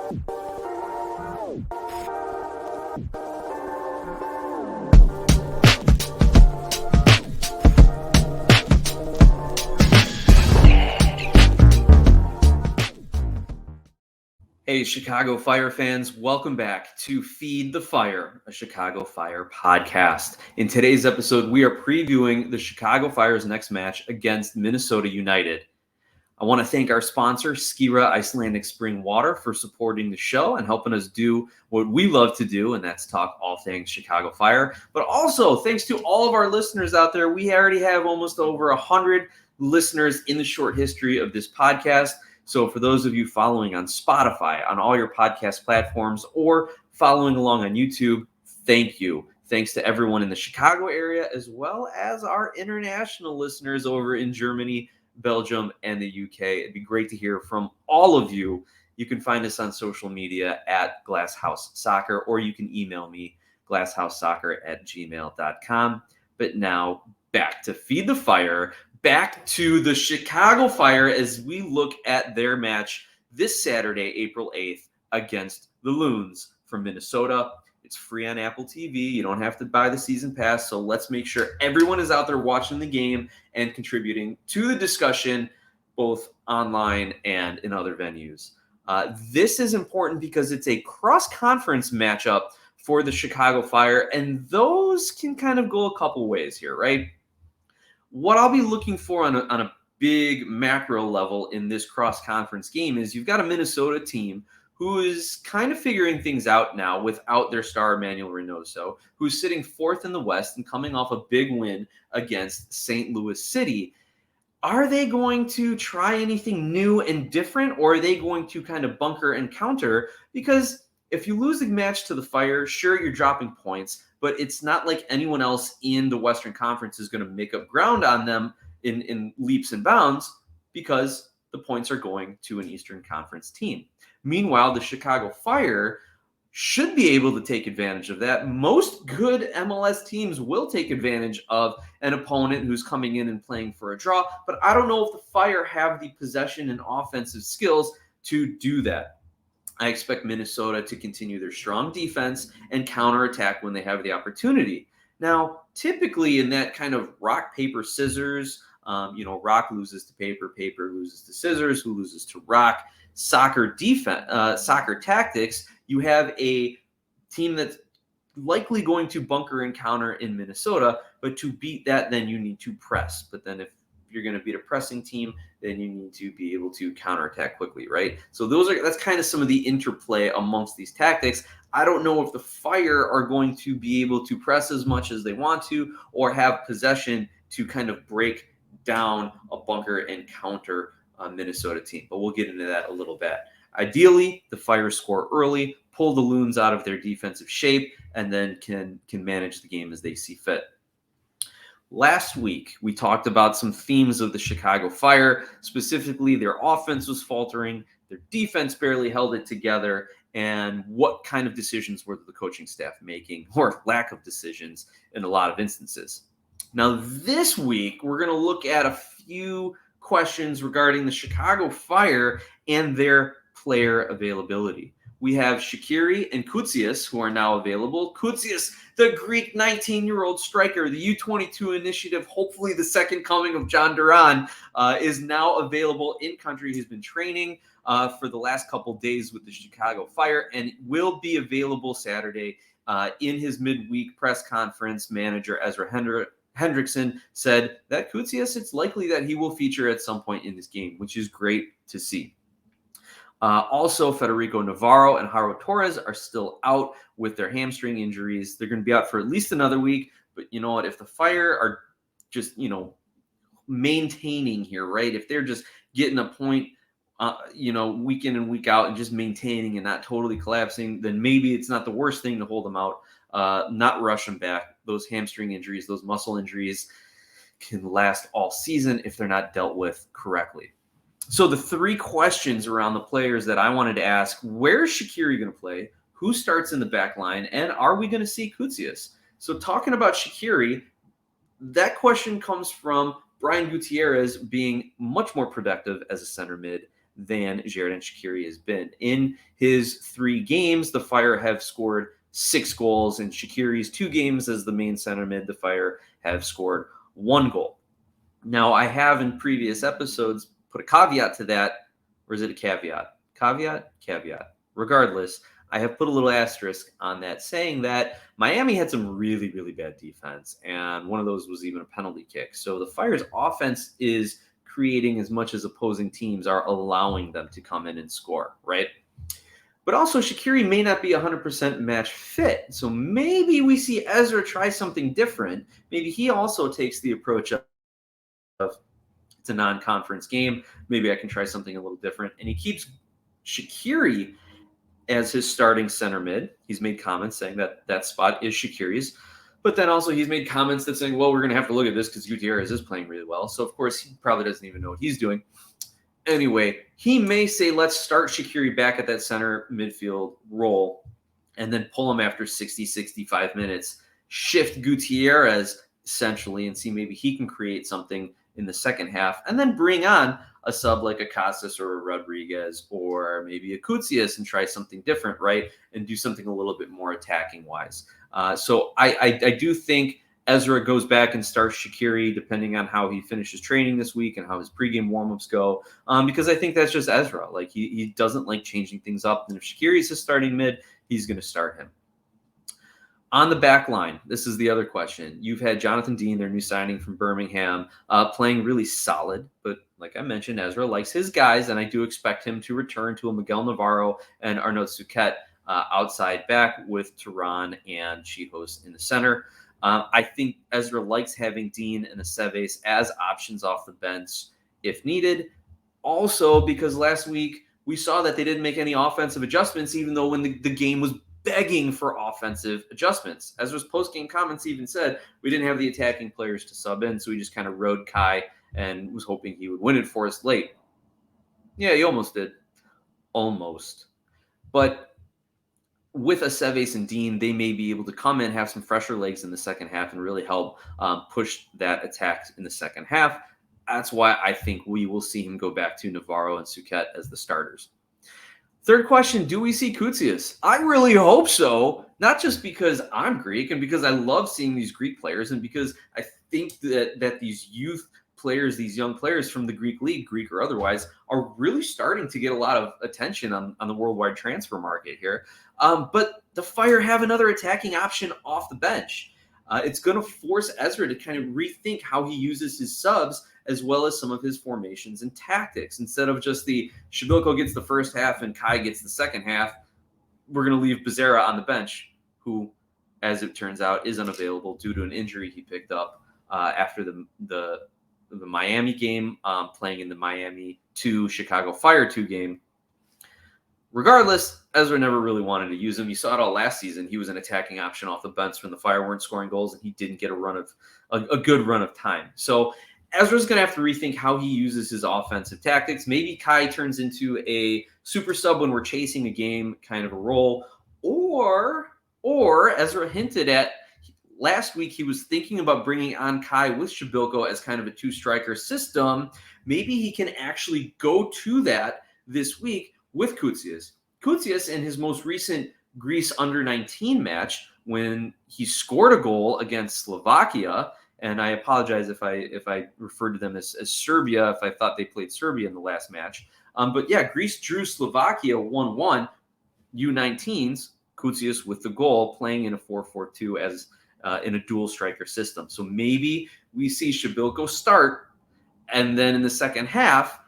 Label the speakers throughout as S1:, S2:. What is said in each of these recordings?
S1: Hey, Chicago Fire fans, welcome back to Feed the Fire, a Chicago Fire podcast. In today's episode, we are previewing the Chicago Fire's next match against Minnesota United. I want to thank our sponsor, Skira Icelandic Spring Water, for supporting the show and helping us do what we love to do, and that's talk all things Chicago Fire. But also, thanks to all of our listeners out there. We already have almost over 100 listeners in the short history of this podcast. So for those of you following on Spotify, on all your podcast platforms, or following along on YouTube, thank you. Thanks to everyone in the Chicago area, as well as our international listeners over in Germany, Belgium, and the UK. It'd be great to hear from all of you. You can find us on social media at Glasshouse Soccer, or you can email me, glasshousesoccer@gmail.com. But now back to Feed the Fire. Back to the Chicago Fire as we look at their match this Saturday, April 8th, against the Loons from Minnesota. It's free on Apple TV. You don't have to buy the season pass, so let's make sure everyone is out there watching the game and contributing to the discussion, both online and in other venues. This is important because it's a cross-conference matchup for the Chicago Fire, and those can kind of go a couple ways here, right? What I'll be looking for on a big macro level in this cross-conference game is you've got a Minnesota team who is kind of figuring things out now without their star Emmanuel Reynoso, who's sitting fourth in the West and coming off a big win against St. Louis City. Are they going to try anything new and different, or are they going to kind of bunker and counter? Because if you lose the match to the Fire, sure, you're dropping points, but it's not like anyone else in the Western Conference is going to make up ground on them in leaps and bounds because the points are going to an Eastern Conference team. Meanwhile, the Chicago Fire should be able to take advantage of that. Most good MLS teams will take advantage of an opponent who's coming in and playing for a draw, but I don't know if the Fire have the possession and offensive skills to do that. I expect Minnesota to continue their strong defense and counterattack when they have the opportunity. Now, typically in that kind of rock, paper, scissors, rock loses to paper, paper loses to scissors, who loses to rock, soccer tactics, you have a team that's likely going to bunker and counter in Minnesota, but to beat that, then you need to press. But then if you're going to beat a pressing team, then you need to be able to counterattack quickly, right? So that's kind of some of the interplay amongst these tactics. I don't know if the Fire are going to be able to press as much as they want to or have possession to kind of break down a bunker and counter Minnesota team, but we'll get into that a little bit. Ideally, the Fire score early, pull the Loons out of their defensive shape, and then can manage the game as they see fit. Last week, we talked about some themes of the Chicago Fire. Specifically, their offense was faltering, their defense barely held it together, and what kind of decisions were the coaching staff making, or lack of decisions in a lot of instances. Now, this week, we're going to look at a few questions regarding the Chicago Fire and their player availability. We have Shaqiri and Koutsias, who are now available. Koutsias, the Greek 19-year-old striker, the U22 initiative, hopefully the second coming of John Duran, is now available in country. He's been training for the last couple days with the Chicago Fire and will be available Saturday. In his midweek press conference, manager Ezra Hendrickson said that Koutsias, it's likely that he will feature at some point in this game, which is great to see. Also, Federico Navarro and Jairo Torres are still out with their hamstring injuries. They're going to be out for at least another week. But you know what? If the Fire are just, maintaining here, right? If they're just getting a point, week in and week out and just maintaining and not totally collapsing, then maybe it's not the worst thing to hold them out, not rush them back. Those hamstring injuries, those muscle injuries can last all season if they're not dealt with correctly. So the three questions around the players that I wanted to ask: where is Shaqiri going to play? Who starts in the back line? And are we going to see Koutsias? So talking about Shaqiri, that question comes from Brian Gutierrez being much more productive as a center mid than Xherdan Shaqiri has been. In his 3 games, the Fire have scored 6 goals. In Shaqiri's 2 games as the main center mid, the Fire have scored 1 goal. Now, I have in previous episodes put a caveat to that, or is it a caveat? Caveat. Regardless, I have put a little asterisk on that, saying that Miami had some really, really bad defense, and one of those was even a penalty kick. So the Fire's offense is creating as much as opposing teams are allowing them to come in and score, right? But also, Shaqiri may not be 100% match fit. So maybe we see Ezra try something different. Maybe he also takes the approach of it's a non-conference game. Maybe I can try something a little different. And he keeps Shaqiri as his starting center mid. He's made comments saying that that spot is Shaqiri's. But then also he's made comments that saying, well, we're going to have to look at this because Gutierrez is playing really well. So, of course, he probably doesn't even know what he's doing. Anyway, he may say, let's start Shaqiri back at that center midfield role and then pull him after 60, 65 minutes, shift Gutierrez essentially and see maybe he can create something in the second half, and then bring on a sub like a Koutsias or a Rodriguez or maybe a Koutsias and try something different, right? And do something a little bit more attacking-wise. So I do think Ezra goes back and starts Shaqiri depending on how he finishes training this week and how his pregame warmups go, because I think that's just Ezra. Like he doesn't like changing things up. And if Shaqiri's his starting mid, he's going to start him. On the back line, this is the other question. You've had Jonathan Dean, their new signing from Birmingham, playing really solid. But like I mentioned, Ezra likes his guys, and I do expect him to return to a Miguel Navarro and Navarro and Souquet outside back with Turan and Chihos in the center. I think Ezra likes having Dean and Aceves as options off the bench if needed. Also, because last week we saw that they didn't make any offensive adjustments, even though when the game was begging for offensive adjustments. Ezra's post-game comments even said we didn't have the attacking players to sub in, so we just kind of rode Kai and was hoping he would win it for us late. Yeah, he almost did. Almost. But with Aceves and Dean, they may be able to come in, have some fresher legs in the second half, and really help push that attack in the second half. That's why I think we will see him go back to Navarro and Souquet as the starters. Third question, do we see Koutsias? I really hope so, not just because I'm Greek and because I love seeing these Greek players and because I think that these youth players, these young players from the Greek league, Greek or otherwise, are really starting to get a lot of attention on the worldwide transfer market here. But the Fire have another attacking option off the bench. It's going to force Ezra to kind of rethink how he uses his subs as well as some of his formations and tactics. Instead of just the Shabilko gets the first half and Kai gets the second half, we're going to leave Becerra on the bench, who, as it turns out, is unavailable due to an injury he picked up after the Miami game, playing in the Miami 2 Chicago Fire 2 game. Regardless, Ezra never really wanted to use him. You saw it all last season. He was an attacking option off the bench when the Fire weren't scoring goals, and he didn't get a good run of time. So Ezra's going to have to rethink how he uses his offensive tactics. Maybe Kai turns into a super sub when we're chasing a game, kind of a role, or Ezra hinted at last week he was thinking about bringing on Kai with Shabilko as kind of a 2-striker system. Maybe he can actually go to that this week with Koutsias. Koutsias in his most recent Greece under-19 match, when he scored a goal against Slovakia, and I apologize if I referred to them as Serbia, if I thought they played Serbia in the last match. But yeah, Greece drew Slovakia 1-1, U19s, Koutsias with the goal, playing in a 4-4-2 as in a dual striker system. So maybe we see Shabilko start, and then in the second half,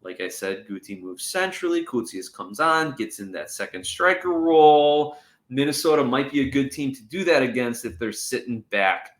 S1: like I said, Guti moves centrally, Koutsias comes on, gets in that second striker role. Minnesota might be a good team to do that against if they're sitting back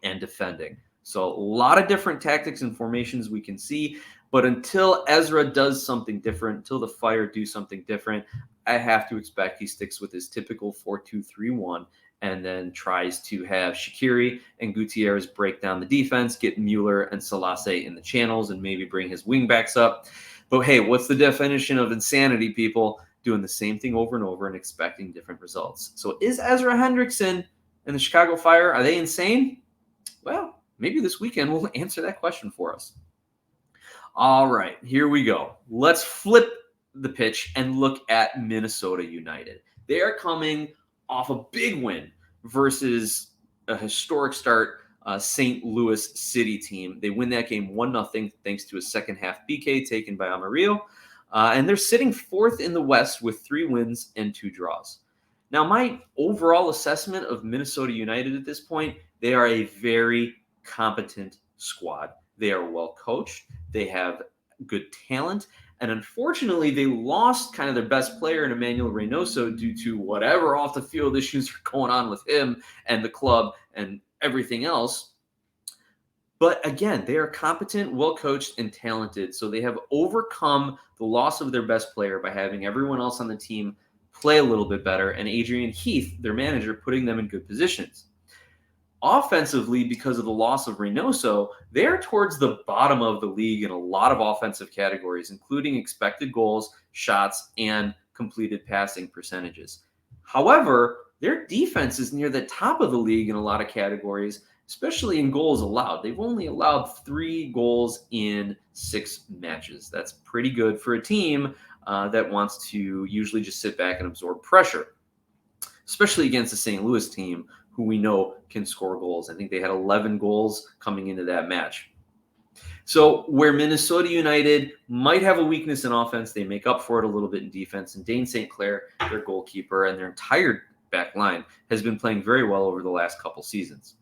S1: and defending. So a lot of different tactics and formations we can see, but until Ezra does something different, until the Fire do something different, I have to expect he sticks with his typical 4-2-3-1 and then tries to have Shaqiri and Gutierrez break down the defense, get Mueller and Selassie in the channels, and maybe bring his wingbacks up. But hey, what's the definition of insanity, people? Doing the same thing over and over and expecting different results. So is Ezra Hendrickson and the Chicago Fire, are they insane? Well, maybe this weekend will answer that question for us. All right, here we go. Let's flip the pitch and look at Minnesota United. They are coming off a big win versus a historic start St. Louis City team. They win that game 1-0 thanks to a second half PK taken by Amarillo. And they're sitting fourth in the West with 3 wins and 2 draws. Now, my overall assessment of Minnesota United at this point, they are a very competent squad. They are well coached. They have good talent. And unfortunately, they lost kind of their best player in Emmanuel Reynoso due to whatever off the field issues are going on with him and the club and everything else. But again, they are competent, well coached, and talented. So they have overcome the loss of their best player by having everyone else on the team play a little bit better, and Adrian Heath, their manager, putting them in good positions. Offensively, because of the loss of Reynoso, they're towards the bottom of the league in a lot of offensive categories, including expected goals, shots, and completed passing percentages. However, their defense is near the top of the league in a lot of categories, especially in goals allowed. They've only allowed 3 goals in 6 matches. That's pretty good for a team that wants to usually just sit back and absorb pressure, especially against the St. Louis team, who we know can score goals. I think they had 11 goals coming into that match. So where Minnesota United might have a weakness in offense, they make up for it a little bit in defense. And Dane St. Clair, their goalkeeper, and their entire back line has been playing very well over the last couple seasons.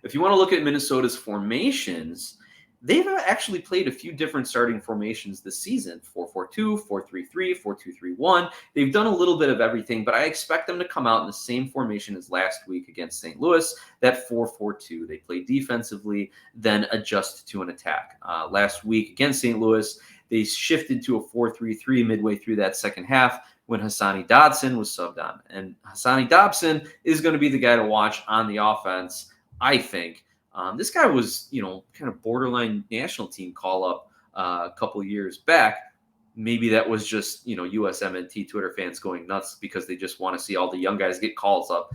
S1: If you want to look at Minnesota's formations, they've actually played a few different starting formations this season. 4-4-2, 4-3-3, 4-2-3-1. They've done a little bit of everything, but I expect them to come out in the same formation as last week against St. Louis, that 4-4-2. They play defensively, then adjust to an attack. Last week against St. Louis, they shifted to a 4-3-3 midway through that second half when Hassani Dodson was subbed on. And Hassani Dodson is going to be the guy to watch on the offense, I think. This guy was, kind of borderline national team call-up a couple of years back. Maybe that was just, USMNT Twitter fans going nuts because they just want to see all the young guys get calls up.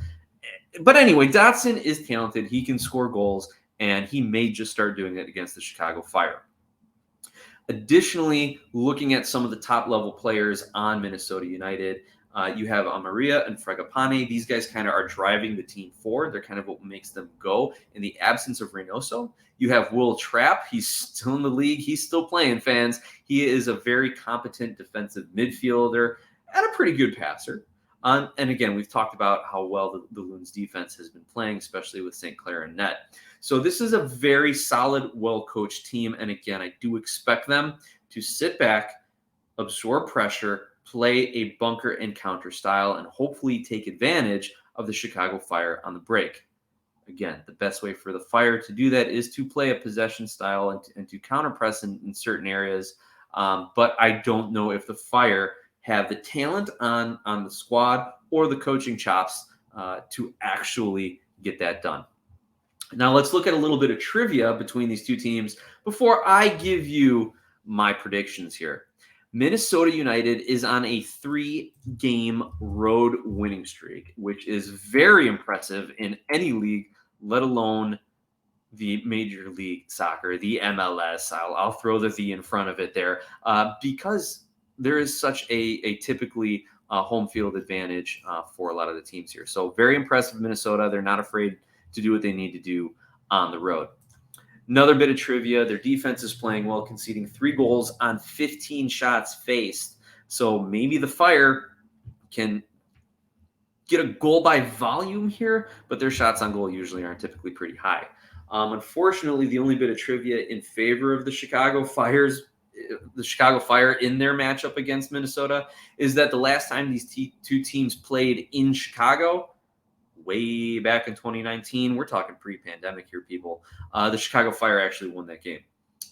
S1: But anyway, Dotson is talented. He can score goals, and he may just start doing it against the Chicago Fire. Additionally, looking at some of the top-level players on Minnesota United, you have Amaria and Fragapane. These guys kind of are driving the team forward. They're kind of what makes them go. In the absence of Reynoso, you have Will Trapp. He's still in the league. He's still playing, fans. He is a very competent defensive midfielder and a pretty good passer. And again, we've talked about how well the Loons defense has been playing, especially with St. Clair and net. So this is a very solid, well-coached team. And again, I do expect them to sit back, absorb pressure, play a bunker and counter style, and hopefully take advantage of the Chicago Fire on the break. Again, the best way for the Fire to do that is to play a possession style and to counter press in certain areas. But I don't know if the Fire have the talent on the squad or the coaching chops to actually get that done. Now let's look at a little bit of trivia between these two teams before I give you my predictions here. Minnesota United is on a 3-game road winning streak, which is very impressive in any league, let alone the Major League Soccer, the MLS. I'll throw the V in front of it there because there is such a typically home field advantage for a lot of the teams here. So very impressive, Minnesota. They're not afraid to do what they need to do on the road. Another bit of trivia, their defense is playing well, conceding 3 goals on 15 shots faced. So maybe the Fire can get a goal by volume here, but their shots on goal usually aren't typically pretty high. Unfortunately, the only bit of trivia in favor of the Chicago Fire in their matchup against Minnesota is that the last time these two teams played in Chicago, way back in 2019, we're talking pre-pandemic here, people, the Chicago Fire actually won that game.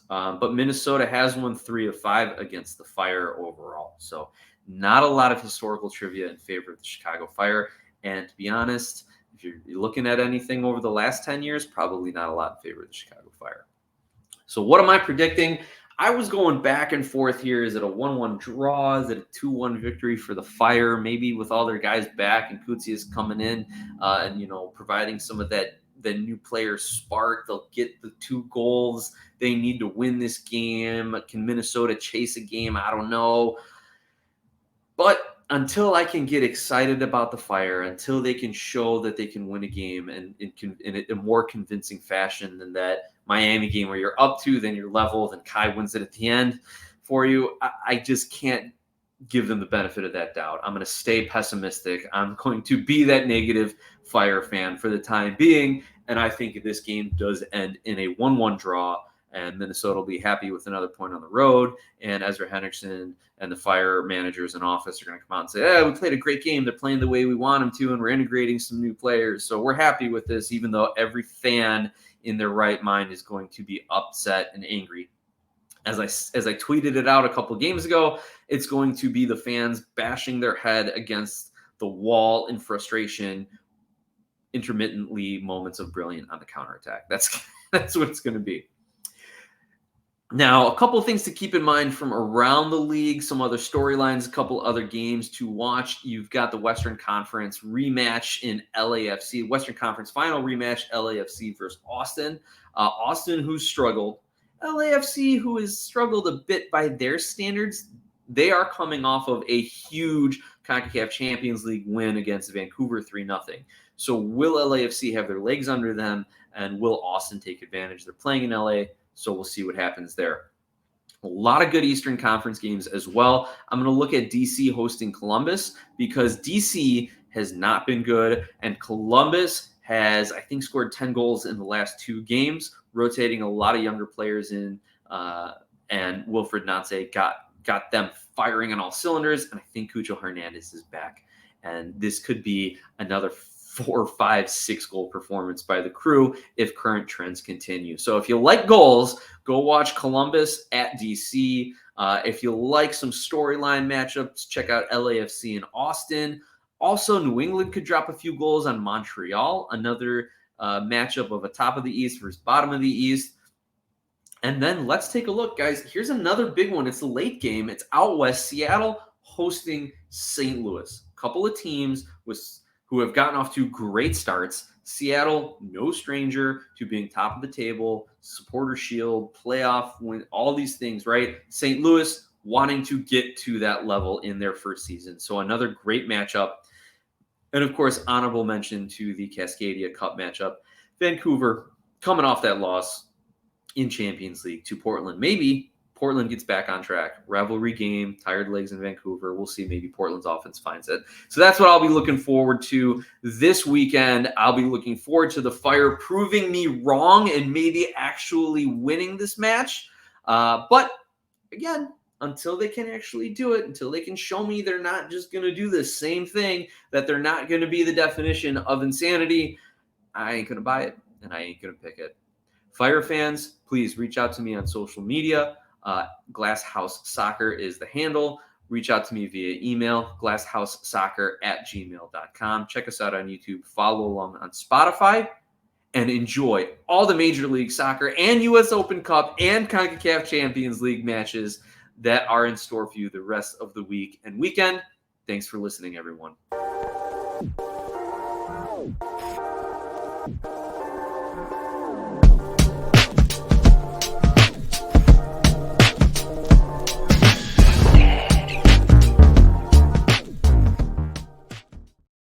S1: But Minnesota has won 3 of 5 against the Fire overall. So not a lot of historical trivia in favor of the Chicago Fire. And to be honest, if you're looking at anything over the last 10 years, probably not a lot in favor of the Chicago Fire. So what am I predicting? I was going back and forth here. Is it a 1-1 draw? Is it a 2-1 victory for the Fire? Maybe with all their guys back and Koutsias coming in and, providing some of that the new players spark. They'll get the 2 goals they need to win this game. Can Minnesota chase a game? I don't know. But until I can get excited about the Fire, until they can show that they can win a game in a more convincing fashion than that Miami game where you're up 2, then you're level, then Kai wins it at the end for you, I just can't give them the benefit of that doubt. I'm going to stay pessimistic. I'm going to be that negative Fire fan for the time being, and I think this game does end in a 1-1 draw, and Minnesota will be happy with another point on the road, and Ezra Hendrickson and the Fire managers and office are going to come out and say, we played a great game. They're playing the way we want them to, and we're integrating some new players. So we're happy with this, even though every fan in their right mind is going to be upset and angry. As I tweeted it out a couple of games ago, it's going to be the fans bashing their head against the wall in frustration, intermittently moments of brilliant on the counterattack. That's what it's going to be. Now, a couple of things to keep in mind from around the league, some other storylines, a couple other games to watch. You've got the Western Conference rematch in LAFC, Western Conference final rematch, LAFC versus Austin. Austin, who struggled. LAFC, who has struggled a bit by their standards. They are coming off of a huge CONCACAF Champions League win against Vancouver 3-0. So will LAFC have their legs under them, and will Austin take advantage? They're playing in LA. So we'll see what happens there. A lot of good Eastern Conference games as well. I'm going to look at DC hosting Columbus because DC has not been good, and Columbus has, I think, scored 10 goals in the last 2 games, rotating a lot of younger players in, and Wilfred Nancy got them firing on all cylinders, and I think Cucho Hernandez is back. And this could be another 4, 5, 6 goal performance by the Crew if current trends continue. So if you like goals, go watch Columbus at DC. If you like some storyline matchups, check out LAFC and Austin. Also, New England could drop a few goals on Montreal, another matchup of a top of the East versus bottom of the East. And then let's take a look, guys. Here's another big one. It's a late game. It's out west. Seattle hosting St. Louis. A couple of teams who have gotten off to great starts. Seattle, no stranger to being top of the table, supporter shield, playoff win, all these things, right? St. Louis wanting to get to that level in their first season. So another great matchup. And of course, honorable mention to the Cascadia Cup matchup. Vancouver coming off that loss in Champions League to Portland. Maybe Portland gets back on track. Rivalry game, tired legs in Vancouver. We'll see. Maybe Portland's offense finds it. So that's what I'll be looking forward to this weekend. I'll be looking forward to the Fire proving me wrong and maybe actually winning this match. But again, until they can actually do it, until they can show me they're not just going to do the same thing, that they're not going to be the definition of insanity, I ain't going to buy it and I ain't going to pick it. Fire fans, please reach out to me on social media. Glasshouse Soccer is the handle. Reach out to me via email, glasshousesoccer@gmail.com. Check us out on YouTube. Follow along on Spotify. And enjoy all the Major League Soccer and U.S. Open Cup and CONCACAF Champions League matches that are in store for you the rest of the week and weekend. Thanks for listening, everyone.